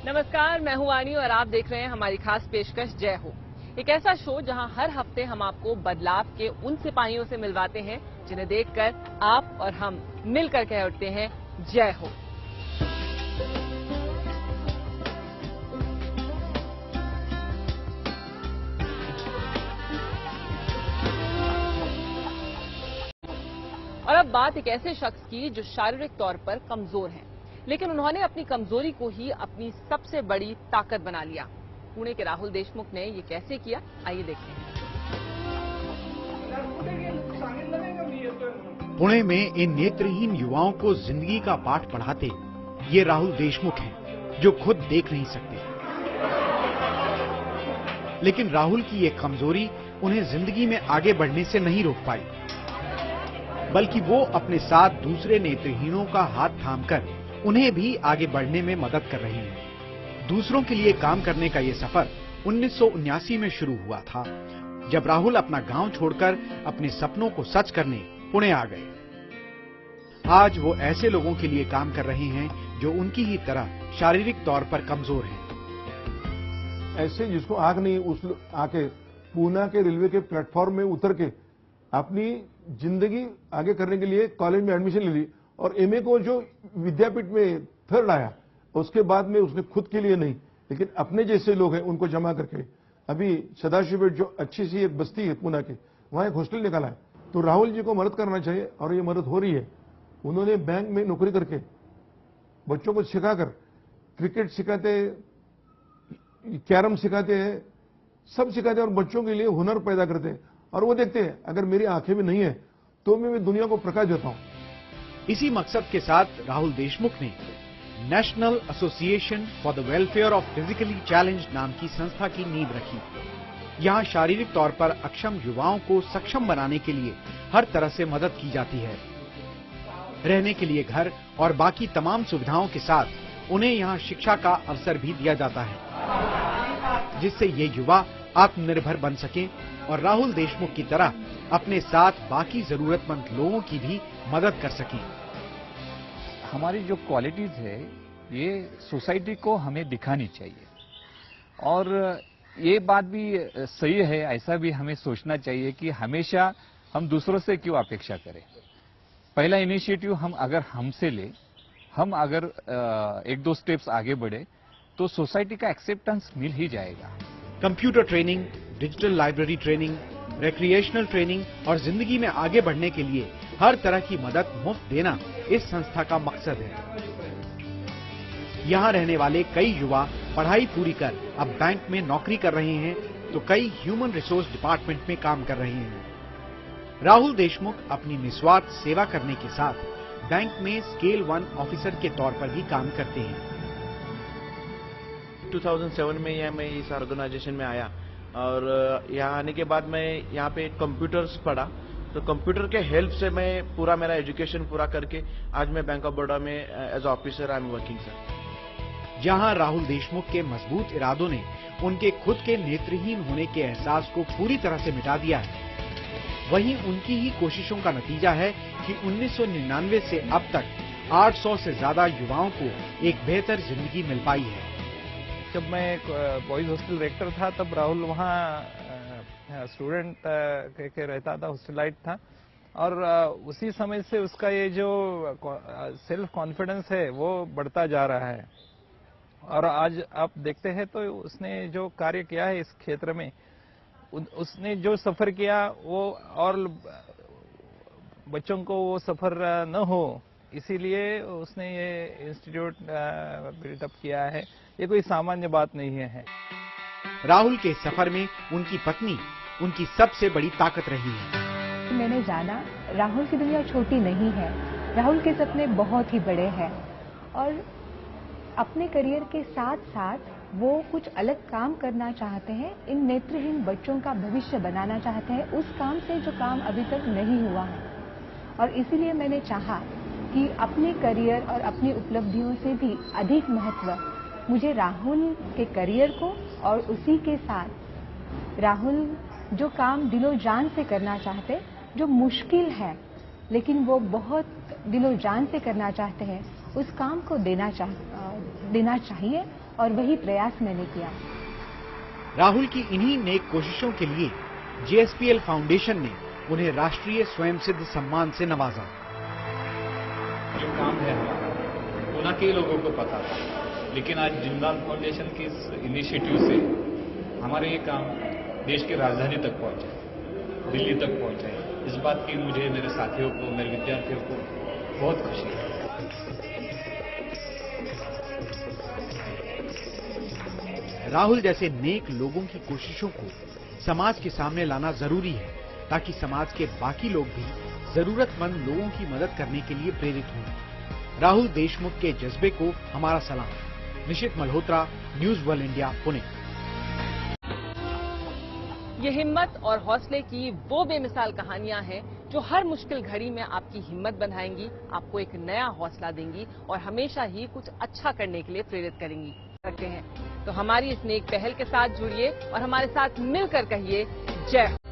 नमस्कार, मैं हूं वाणी और आप देख रहे हैं हमारी खास पेशकश जय हो। एक ऐसा शो जहां हर हफ्ते हम आपको बदलाव के उन सिपाहियों से मिलवाते हैं जिन्हें देखकर आप और हम मिलकर कह उठते हैं जय हो। और अब बात एक ऐसे शख्स की जो शारीरिक तौर पर कमजोर हैं, लेकिन उन्होंने अपनी कमजोरी को ही अपनी सबसे बड़ी ताकत बना लिया। पुणे के राहुल देशमुख ने ये कैसे किया, आइए देखते हैं। पुणे में इन नेत्रहीन युवाओं को जिंदगी का पाठ पढ़ाते ये राहुल देशमुख हैं, जो खुद देख नहीं सकते। लेकिन राहुल की ये कमजोरी उन्हें जिंदगी में आगे बढ़ने से नहीं रोक पाई, बल्कि वो अपने साथ दूसरे नेत्रहीनों का हाथ थामकर उन्हें भी आगे बढ़ने में मदद कर रहे हैं। दूसरों के लिए काम करने का ये सफर 1979 में शुरू हुआ था, जब राहुल अपना गांव छोड़कर अपने सपनों को सच करने पुणे आ गए। आज वो ऐसे लोगों के लिए काम कर रहे हैं जो उनकी ही तरह शारीरिक तौर पर कमजोर हैं। ऐसे जिसको आंख नहीं, उस आके पूना के रेलवे के प्लेटफॉर्म में उतर के अपनी जिंदगी आगे करने के लिए कॉलेज में एडमिशन ले ली और एमए को जो विद्यापीठ में थर्ड आया, उसके बाद में उसने खुद के लिए नहीं लेकिन अपने जैसे लोग हैं उनको जमा करके अभी सदाशिव जो अच्छी सी एक बस्ती है पूना की, वहां एक हॉस्टल निकाला है। तो राहुल जी को मदद करना चाहिए और ये मदद हो रही है। उन्होंने बैंक में नौकरी करके बच्चों को सिखाकर क्रिकेट सिखाते, कैरम सिखाते हैं, सब सिखाते हैं और बच्चों के लिए हुनर पैदा करते हैं। और वो देखते हैं अगर मेरी आंखें में नहीं है तो मैं दुनिया को प्रकाश देता हूं। इसी मकसद के साथ राहुल देशमुख ने national association for the welfare of physically challenge नाम की संस्था की नींव रखी। यहाँ शारीरिक तौर पर अक्षम युवाओं को सक्षम बनाने के लिए हर तरह से मदद की जाती है। रहने के लिए घर और बाकी तमाम सुविधाओं के साथ उन्हें यहाँ शिक्षा का अवसर भी दिया जाता है, जिससे ये युवा आत्मनिर्भर बन सकें और राहुल देशमुख की तरह अपने साथ बाकी जरूरतमंद लोगों की भी मदद कर सकें। हमारी जो क्वालिटीज है ये सोसाइटी को हमें दिखानी चाहिए और ये बात भी सही है, ऐसा भी हमें सोचना चाहिए कि हमेशा हम दूसरों से क्यों अपेक्षा करें। पहला इनिशिएटिव हम अगर हमसे ले, हम अगर एक दो स्टेप्स आगे बढ़े तो सोसाइटी का एक्सेप्टेंस मिल ही जाएगा। Computer training, digital library training, recreational training और जिंदगी में आगे बढ़ने के लिए हर तरह की मदद मुफ्त देना इस संस्था का मकसद है। यहाँ रहने वाले कई युवा पढ़ाई पूरी कर अब बैंक में नौकरी कर रहे हैं तो कई ह्यूमन रिसोर्स डिपार्टमेंट में काम कर रहे हैं। राहुल देशमुख अपनी निस्वार्थ सेवा करने के साथ बैंक में स्केल 1 ऑफिसर के तौर पर भी काम करते हैं। 2007 में मैं इस ऑर्गेनाइजेशन में आया और यहाँ आने के बाद मैं यहाँ पे कंप्यूटर्स पढ़ा, तो कंप्यूटर के हेल्प से मैं पूरा मेरा एजुकेशन पूरा करके आज मैं बैंक ऑफ बड़ौदा में as officer I am working sir. जहां राहुल देशमुख के मजबूत इरादों ने उनके खुद के नेत्रहीन होने के एहसास को पूरी तरह से मिटा दिया है, वहीं उनकी ही कोशिशों का नतीजा है कि 1999 से अब तक 800 से ज्यादा युवाओं को एक बेहतर जिंदगी मिल पाई है। जब मैं बॉयज हॉस्टल डायरेक्टर था तब राहुल वहाँ स्टूडेंट के रहता था, हॉस्टलाइट था और उसी समय से उसका ये जो सेल्फ कॉन्फिडेंस है वो बढ़ता जा रहा है। और आज आप देखते हैं तो उसने जो कार्य किया है इस क्षेत्र में, उसने जो सफर किया वो और बच्चों को वो सफर न हो, इसीलिए उसने ये इंस्टीट्यूट बिल्डअप किया है। ये कोई सामान्य बात नहीं है। राहुल के सफर में उनकी पत्नी उनकी सबसे बड़ी ताकत रही है। मैंने जाना राहुल की दुनिया छोटी नहीं है, राहुल के सपने बहुत ही बड़े हैं और अपने करियर के साथ साथ वो कुछ अलग काम करना चाहते हैं। इन नेत्रहीन बच्चों का भविष्य बनाना चाहते हैं, उस काम से जो काम अभी तक नहीं हुआ है। और इसीलिए मैंने चाहा कि अपने करियर और अपनी उपलब्धियों से भी अधिक महत्व मुझे राहुल के करियर को और उसी के साथ राहुल जो काम दिलो जान से करना चाहते, जो मुश्किल है लेकिन वो बहुत दिलो जान से करना चाहते हैं, उस काम को देना चाहिए और वही प्रयास मैंने किया। राहुल की इन्हीं नेक कोशिशों के लिए JSPL फाउंडेशन ने उन्हें राष्ट्रीय स्वयंसिद्ध सम्मान से नवाजा। जो काम है हमारा पुणे के लोगों को पता था, लेकिन आज जिंदाल फाउंडेशन के इस इनिशिएटिव से हमारे ये काम देश की राजधानी तक पहुंचे, दिल्ली तक पहुंचे। इस बात की मुझे, मेरे साथियों को, मेरे विद्यार्थियों को बहुत खुशी है। राहुल जैसे नेक लोगों की कोशिशों को समाज के सामने लाना जरूरी है, ताकि समाज के बाकी लोग भी जरूरतमंद लोगों की मदद करने के लिए प्रेरित हों। राहुल देशमुख के जज्बे को हमारा सलाम। Nishit Malhotra, news world India, Pune. ये हिम्मत और हौसले की वो बेमिसाल कहानियां हैं जो हर मुश्किल घड़ी में आपकी हिम्मत बढ़ाएंगी, आपको एक नया हौसला देंगी और हमेशा ही कुछ अच्छा करने के लिए प्रेरित करेंगी। करते हैं तो हमारी इस नेक पहल के साथ जुड़िए और हमारे साथ मिलकर कहिए जय हो।